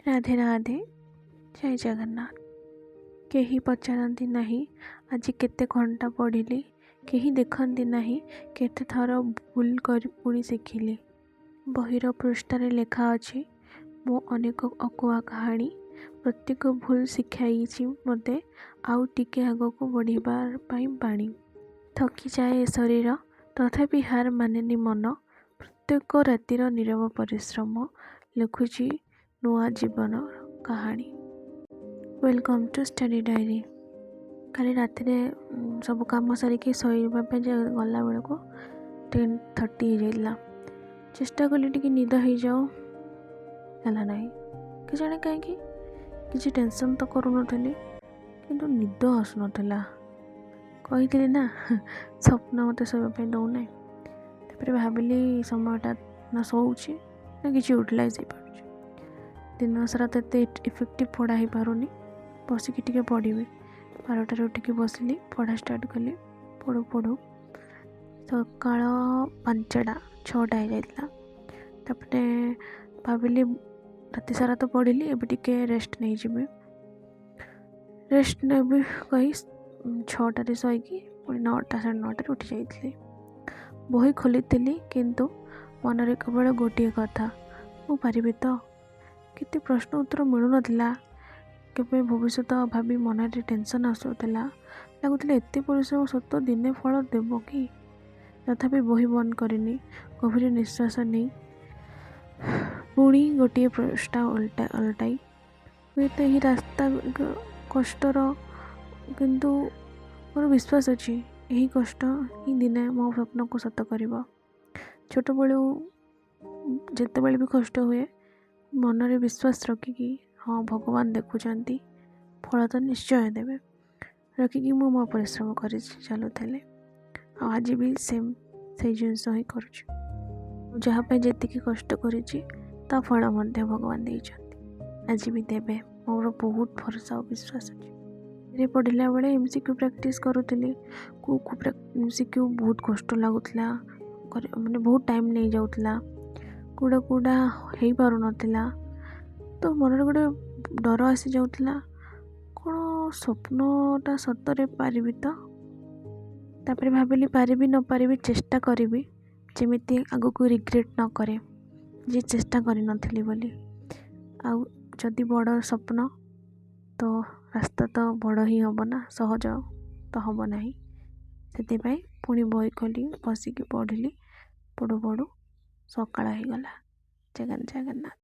राधे राधे जय जगन्नाथ। केही पचारती नहीं आज केते घंटा पढ़िली, केही देखती नहीं केते थर भूल कर पुणी शिखिली। बहीर पृष्ठारे लेखा अछि मो अनेक अकुआ कहानी, प्रत्येक भूल शिखाई मते आउ टिके आगको बढ़िबार पाई बाणी। थकी जाए शरीर तथापि हार मानेनी मन, प्रत्येक रातिर नीरव परिश्रम लिखुची नुआ जीवन कहानी। Welcome to Study Diary. काली रातिरे सब काम सारिकी शोइबा पे गला बेलको 10:30 हो जाइला। चेष्टा कली टिके निद हो जाओ हला नहीं कि जाने कहीं किसी टेंशन तो करू नथली किंतु निद आसु नथला। कही ना स्वप्न मत शोइबा दौ ना। तापर भाविली समयटा ना शोची ना किसी यूटिलाइज हो पार। दिन सारा तो एत इफेक्टिव पढ़ा हो पारुनी, बसिकी टिके पढ़ी 12टार उठिकी बसली पढ़ा स्टार्ट कली। पढ़ू पढ़ू सकाळ 5टा 6टा हो जाइला। तापरे भाविली राति सारा तो पढ़िली एबे टिके रेस्ट नहीं जीवे। रेस्ट नेबी कही 6टारे शोइकी पुणी 9टा 9:30 उठी जाइली। बही खोली किंतु मनरे केवल गोटे कथा, मु पारिबी तो। केते प्रश्न उत्तर मिलू नथिला। केबे भविष्यत भाभी मनरे टेंशन आसुला। लगुला एते परिश्रम सत दिने फल देव कि। तथापि बही बंद करनी, गभीर निश्वास नहीं पुणी गोटे पृष्ठा उल्टाई। हुए तो यही रास्ता कष्टर, किंतु मोर विश्वास अच्छी यही कष्ट ही दिने मो स्वप्न को सत कर। छोट बलू जिते बड़े भी कष्ट हुए मनरे विश्वास रखिकी हाँ भगवान देखुंट फल तो निश्चय देवे रखिकी मो परिश्रम कर चलुले। आज भी सेम से जिनस ही कर जहाँपाई जी कष्ट कर फल भगवान देइछन्ति आज भी देवे। मोर बहुत भरोसा और विश्वास अच्छे। पढ़ला बेले एमसीक्यू प्रैक्टिस करुली। एमसीक्यू बहुत कष्ट लगुला, माने बहुत टाइम नहीं जाऊला, कूड़ा कूड़ा हो पार नाला। तो मन गोटे डर आसी जाऊला कौन स्वप्नटा सतरे पारिबी तो। तापर भाविली पारिबी न पारिबी चेष्टा करी जेमिति आगो को रिग्रेट न करे जे चेष्टा करी नथिली बोली। आउ जदि बड़ स्वप्न तो रास्ता तो बड़ ही हम ना, सहज तो हम ना। से पुणी बही खोली बसिकी पढ़िली। पढ़ू पढ़ू सकाळ हो गला। जगन्नाथ।